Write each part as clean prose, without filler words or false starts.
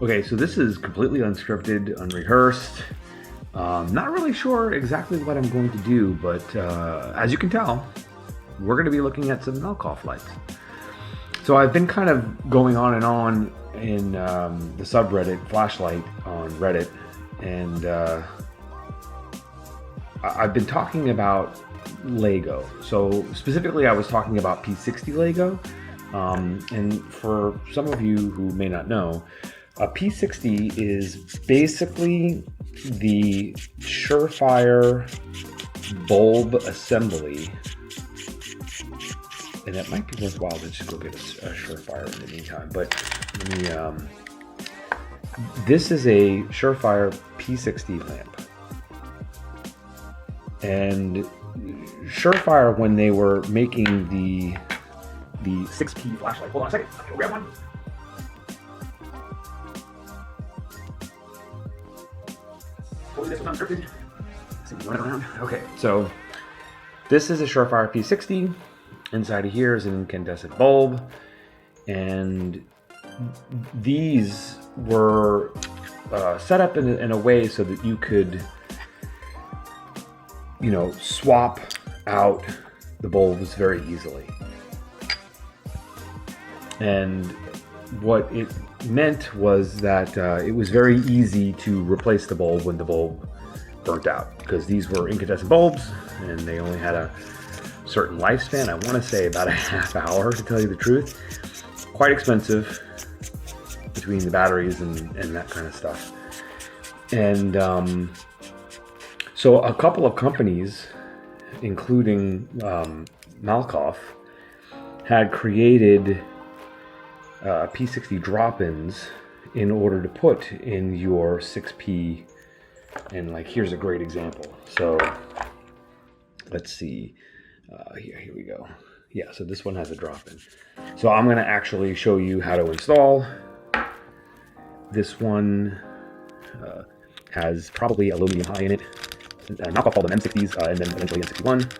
Okay, so this is completely unscripted, unrehearsed. Not really sure exactly what I'm going to do, but as you can tell, we're going to be looking at some Malkoff lights. So I've been kind of going on and on in the subreddit Flashlight on Reddit, and I've been talking about Lego. So specifically I was talking about P60 Lego, and for some of you who may not know, a P60 is basically the Surefire bulb assembly, and it might be worthwhile to just go get a Surefire in the meantime. But let me, this is a Surefire P60 lamp, and Surefire, when they were making the 6P flashlight, hold on a second, I'll grab one. Hopefully this was unscripted. See me run it around. Okay, so this is a Surefire P60. Inside of here is an incandescent bulb, and these were set up in a way so that you could, you know, swap out the bulbs very easily. And what it meant was that it was very easy to replace the bulb when the bulb burnt out, because these were incandescent bulbs and they only had a certain lifespan. I want to say about a half hour, to tell you the truth. Quite expensive between the batteries and that kind of stuff. And so a couple of companies, including Malkoff, had created P60 drop-ins in order to put in your 6P. And like, here's a great example. So let's see. Here we go. Yeah, so this one has a drop-in. So I'm going to actually show you how to install. This one has probably a low, medium, high in it. Knock off all the M60s and then eventually M61.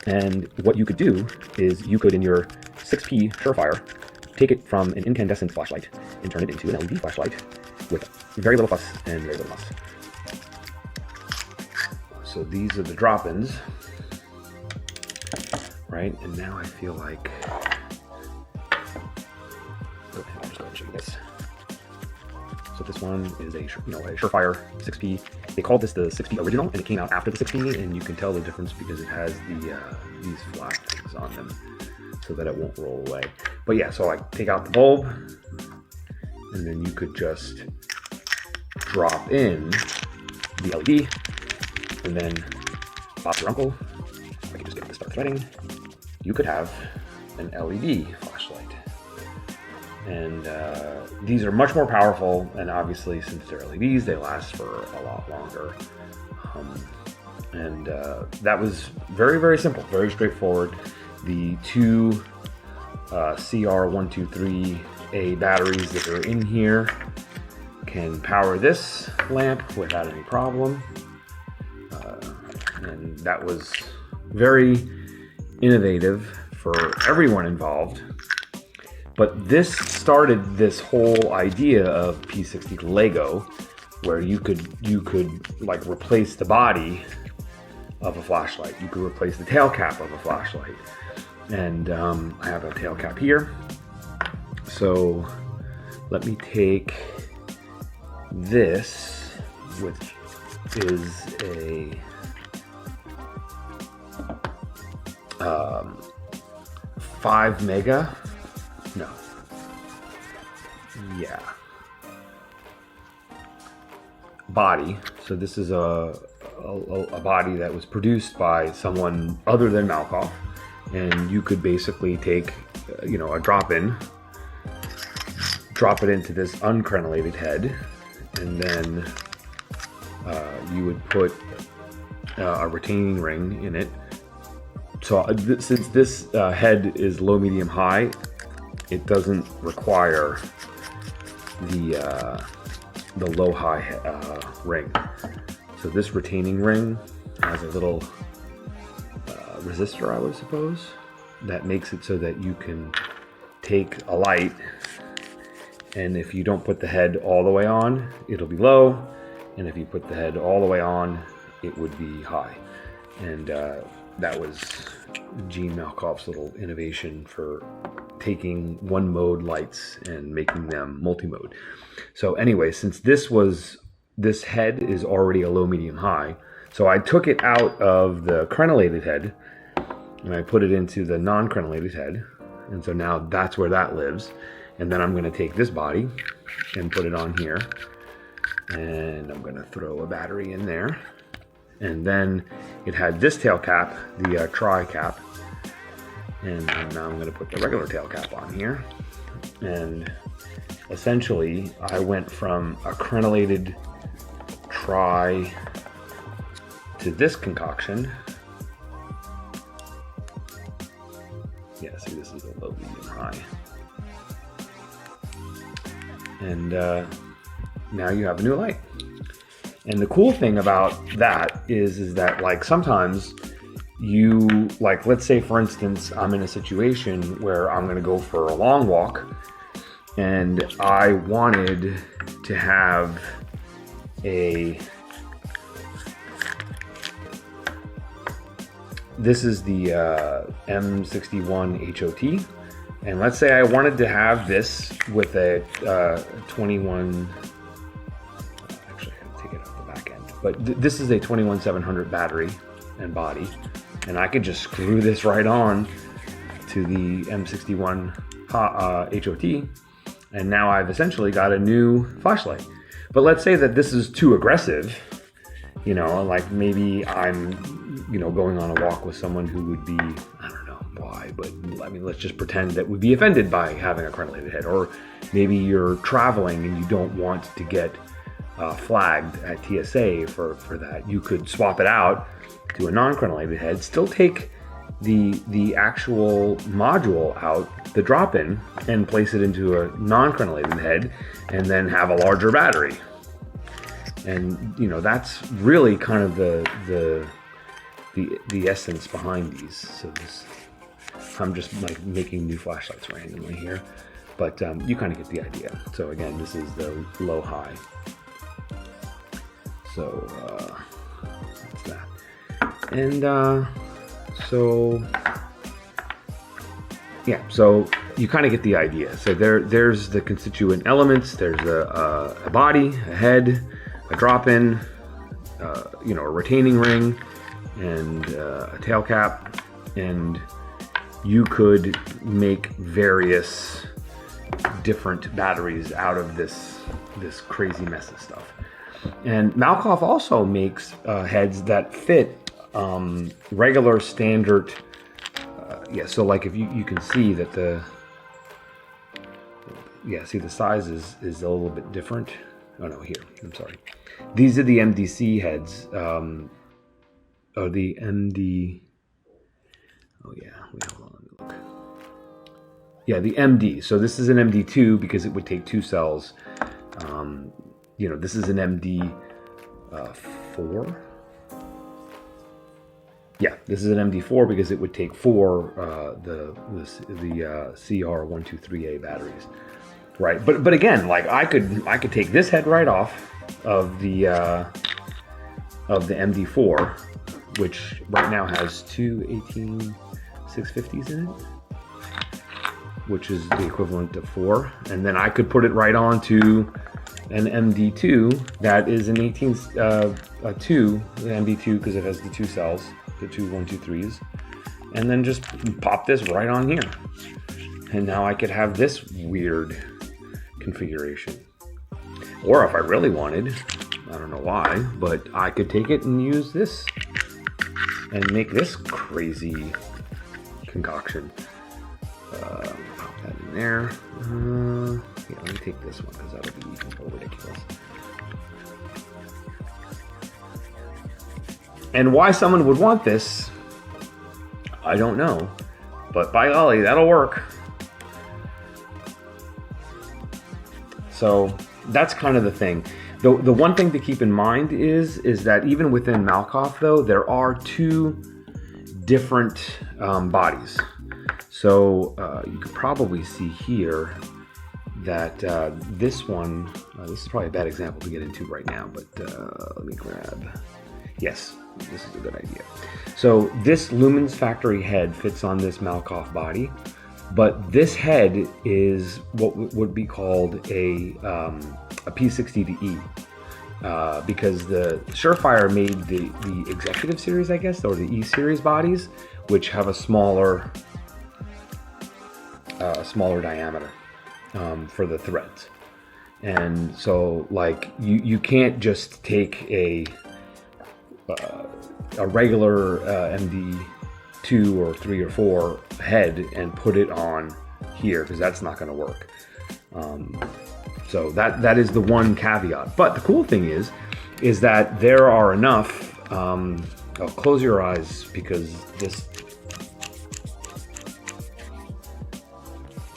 And what you could do is you could, in your 6P Surefire, take it from an incandescent flashlight and turn it into an LED flashlight with very little fuss and very little muss. So these are the drop-ins, right? And now I feel like, okay, I'll just go ahead and show you this. So this one is a Surefire 6P. They called this the 6P original, and it came out after the 6P, and you can tell the difference because it has these flat things on them so that it won't roll away. But yeah, so I take out the bulb, and then you could just drop in the LED, and then pop your uncle. I can just get this to start threading. You could have an LED flashlight. And these are much more powerful, and obviously since they're LEDs, they last for a lot longer. That was very, very simple, very straightforward. The two CR123A batteries that are in here can power this lamp without any problem. And that was very innovative for everyone involved. But this started this whole idea of P60 Lego, where you could like replace the body of a flashlight. You could replace the tail cap of a flashlight. And I have a tail cap here. So let me take this, which is a 5 mega. No. Yeah. Body. So this is a body that was produced by someone other than Malkoff, and you could basically take, a drop-in, drop it into this uncrenulated head, and then you would put a retaining ring in it. So since this head is low, medium, high, it doesn't require the low high ring. So this retaining ring has a little resistor, I would suppose, that makes it so that you can take a light And if you don't put the head all the way on, it'll be low. And if you put the head all the way on, it would be high. And that was Gene Malkoff's little innovation for taking one mode lights and making them multi-mode. So anyway, since this head is already a low, medium, high, so I took it out of the crenellated head and I put it into the non-crenellated head. And so now that's where that lives. And then I'm going to take this body and put it on here. And I'm going to throw a battery in there. And then it had this tail cap, the tri cap. And now I'm going to put the regular tail cap on here. And essentially, I went from a crenellated tri to this concoction. Yeah, see, this is a low, medium, high. And now you have a new light. And the cool thing about that is that, like, sometimes you, like, let's say for instance, I'm in a situation where I'm going to go for a long walk and I wanted to have this is the M61 HOT. And let's say I wanted to have this with a 21, actually I gotta take it off the back end, but this is a 21700 battery and body, and I could just screw this right on to the M61 HOT, and now I've essentially got a new flashlight. But let's say that this is too aggressive, you know, like maybe I'm, you know, going on a walk with someone who would be, I don't know why, but I mean, let's just pretend that would be offended by having a crenellated head. Or maybe you're traveling and you don't want to get flagged at TSA for that. You could swap it out to a non-crenellated head, still take the actual module out, the drop-in, and place it into a non-crenellated head, and then have a larger battery. And you know, that's really kind of the essence behind these. So I'm just like making new flashlights randomly here, but you kind of get the idea. So again, this is the low high. So that's that. And so yeah, so you kind of get the idea. So there's the constituent elements. There's a body, a head, a drop-in, you know, a retaining ring, and a tail cap, and you could make various different batteries out of this crazy mess of stuff. And Malkoff also makes heads that fit regular standard. Yeah, so like if you can see that see the size is a little bit different. Oh no, here, I'm sorry. These are the MDC heads. Oh, the MD. Oh yeah, wait, hold on, let me look. Yeah, the MD. So this is an MD2 because it would take 2 cells. You know, this is an MD4. Yeah, this is an MD4 because it would take 4 the CR123A batteries, right? But again, like I could take this head right off of the MD4, which right now has 2 18650s in it, which is the equivalent of 4, and then I could put it right onto an MD2 that is an 2, the MD2 because it has the 2 cells, the 2 123s, and then just pop this right on here, and now I could have this weird configuration. Or if I really wanted, I don't know why, but I could take it and use this and make this crazy concoction. Pop that in there. Yeah, let me take this one because that'll be even more ridiculous. And why someone would want this, I don't know. But by golly, that'll work. So that's kind of the thing. The one thing to keep in mind is that even within Malkoff, though, there are 2 different bodies. So you could probably see here that this one, this is probably a bad example to get into right now, but let me grab, yes, this is a good idea. So this Lumens factory head fits on this Malkoff body, but this head is what would be called a P60 because the Surefire made the Executive Series, I guess, or the E Series bodies, which have a smaller diameter for the threads. And so, like, you can't just take a regular MD2 or 3 or 4 head and put it on here, because that's not going to work. So that is the one caveat. But the cool thing is that there are enough. Oh, close your eyes, because this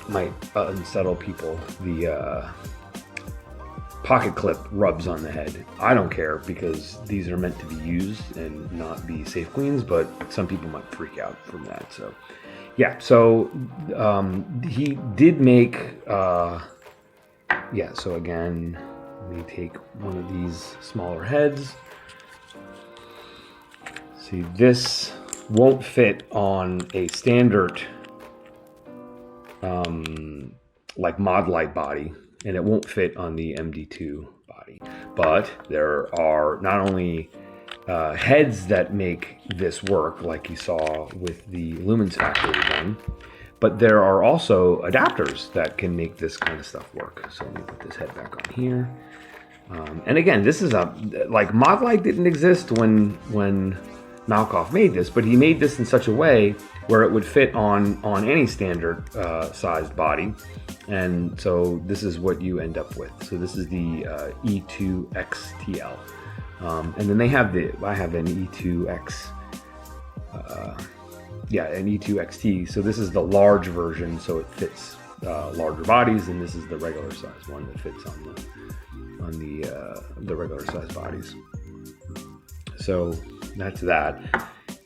might unsettle people. The pocket clip rubs on the head. I don't care, because these are meant to be used and not be safe cleans, but some people might freak out from that. So yeah, so he did make yeah, so again, let me take one of these smaller heads. See, this won't fit on a standard like Mod Light body, and it won't fit on the MD2 body. But there are not only heads that make this work, like you saw with the Lumens factory one, but there are also adapters that can make this kind of stuff work. So let me put this head back on here. And again, this is like Mod Light didn't exist when Malkoff made this, but he made this in such a way where it would fit on any standard sized body. And so this is what you end up with. So this is the E2XTL. And then they have I have an E2X, an E2XT. So this is the large version, so it fits larger bodies, and this is the regular size one that fits on the regular size bodies. So that's that.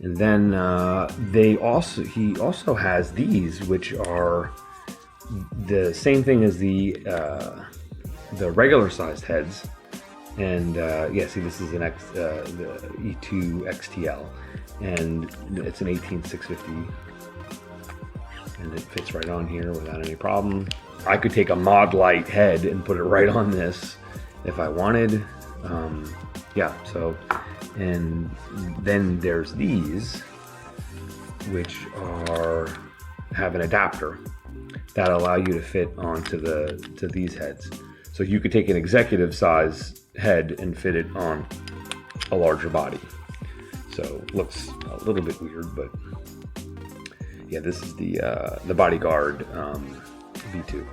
And then he also has these, which are the same thing as the regular sized heads. And yeah, see, this is the E2 XTL, and it's an 18650, and it fits right on here without any problem. I could take a Mod Light head and put it right on this if I wanted. Yeah, so, and then there's these, which have an adapter that allow you to fit onto to these heads. So you could take an executive size head and fit it on a larger body. So it looks a little bit weird, but yeah, this is the Bodyguard V2.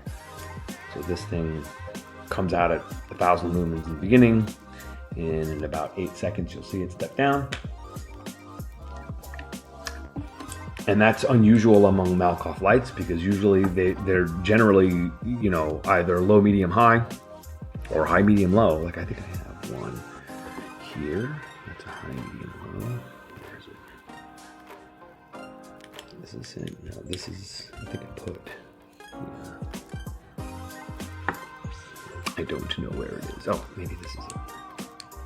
So this thing comes out at 1,000 lumens in the beginning, and in about 8 seconds you'll see it step down. And that's unusual among Malkoff lights, because usually they're generally, you know, either low, medium, high, or high, medium, low. Like I think I have one here. That's a high, medium, low. Where is it? This is it. No, this is, I think I put. Yeah. I don't know where it is. Oh, maybe this is it.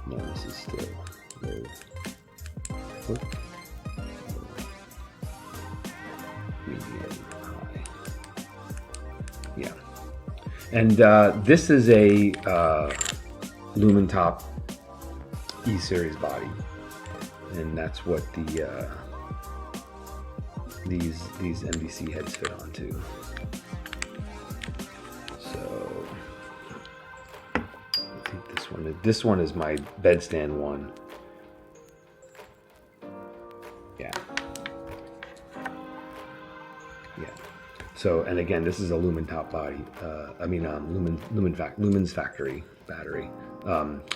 No, this is still low. Look. Medium, high. Yeah. And this is a Lumen Top E Series body, and that's what these MDC heads fit onto. So I think this one is my bedstand one. Yeah. Yeah. So, and again, this is a Lumen Top body. Lumens factory battery,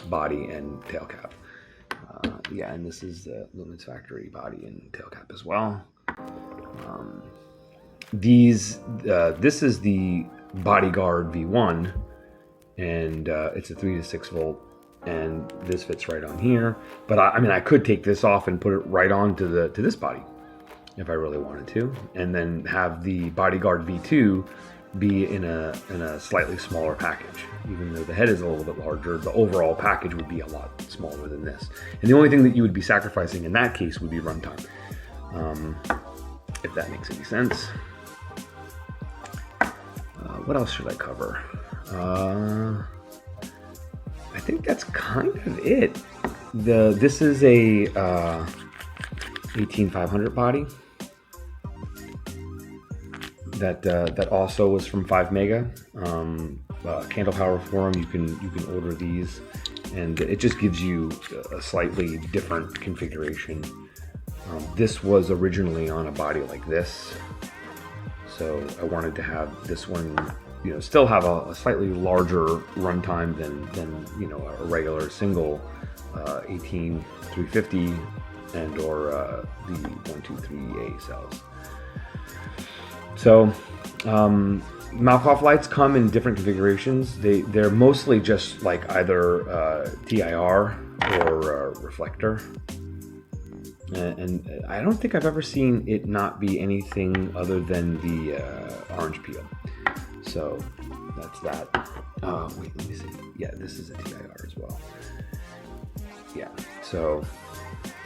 body and tail cap. Yeah, and this is the Lumens factory body and tail cap as well. This is the Bodyguard V1, and it's a 3 to 6 volt, and this fits right on here. But I mean, I could take this off and put it right on to this body if I really wanted to, and then have the Bodyguard V2 be in a slightly smaller package. Even though the head is a little bit larger, the overall package would be a lot smaller than this. And the only thing that you would be sacrificing in that case would be runtime, if that makes any sense. What else should I cover? I think that's kind of it. This is a 18500 body that also was from 5 Mega. Candle Power Forum. You can order these, and it just gives you a slightly different configuration. This was originally on a body like this, so I wanted to have this one, still have a slightly larger runtime than a regular single 18350 and or the 123A cells. So Malkoff lights come in different configurations. They're mostly just like either TIR or reflector. And I don't think I've ever seen it not be anything other than the orange peel. So that's that. Wait, let me see. Yeah, this is a TIR as well. Yeah, so,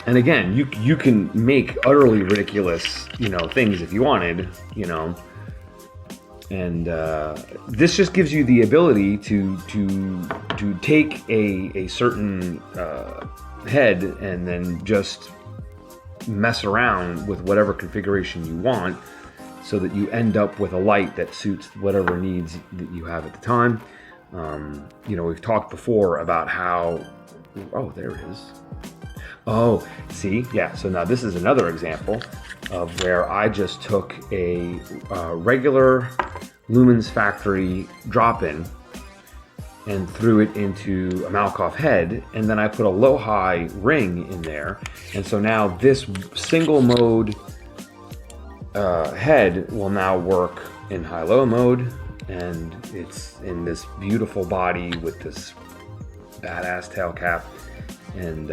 and again, you can make utterly ridiculous, things if you wanted, and this just gives you the ability to take a certain head and then just mess around with whatever configuration you want, so that you end up with a light that suits whatever needs that you have at the time. We've talked before about how, oh, there it is. Oh, see, yeah, so now this is another example of where I just took a regular Lumens Factory drop-in and threw it into a Malkoff head, and then I put a low-high ring in there, and so now this single mode head will now work in high-low mode, and it's in this beautiful body with this badass tail cap, and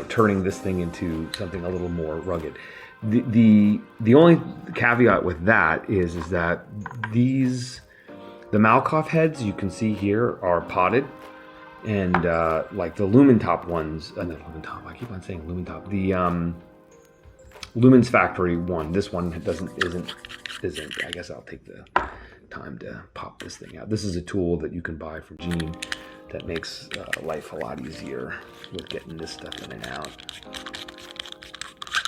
turning this thing into something a little more rugged. The only caveat with that is that the Malkoff heads you can see here are potted, and like the Lumentop ones, not Lumentop, I keep on saying Lumentop, the Lumens Factory one, this one isn't. I guess I'll take the time to pop this thing out. This is a tool that you can buy from Gene that makes life a lot easier with getting this stuff in and out.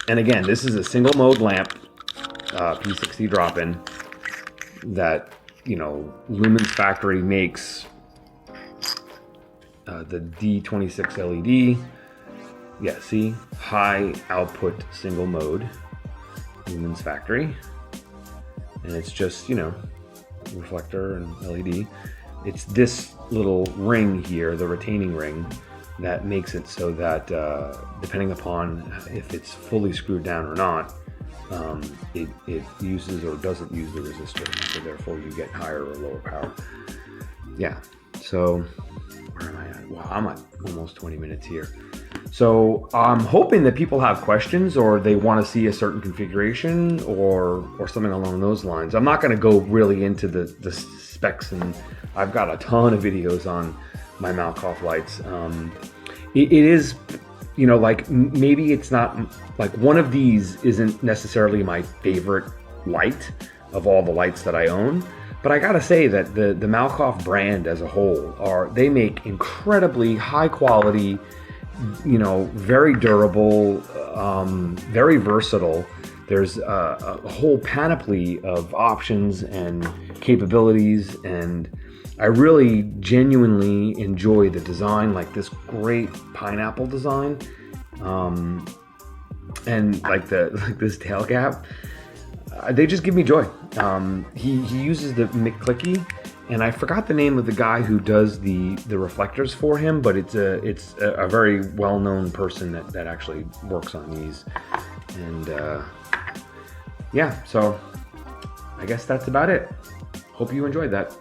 And again, this is a single mode lamp, P60 drop-in, that Lumens Factory makes. The D26 LED. Yeah, see, high output single mode, Lumens Factory, and it's just reflector and LED. It's this little ring here, the retaining ring, that makes it so that depending upon if it's fully screwed down or not, it uses or doesn't use the resistor, so therefore you get higher or lower power. Yeah, so where am I at? Wow, I'm at almost 20 minutes here. So I'm hoping that people have questions, or they want to see a certain configuration or something along those lines. I'm not going to go really into the specs, and I've got a ton of videos on my Malkoff lights. It is, like maybe it's not, like one of these isn't necessarily my favorite light of all the lights that I own. But I gotta say that the Malkoff brand as a whole, they make incredibly high quality, very durable, very versatile. There's a whole panoply of options and capabilities, and I really genuinely enjoy the design, like this great pineapple design, and like this tail cap. They just give me joy. He uses the McClicky, and I forgot the name of the guy who does the reflectors for him, but it's a very well-known person that actually works on these. And yeah, so I guess that's about it. Hope you enjoyed that.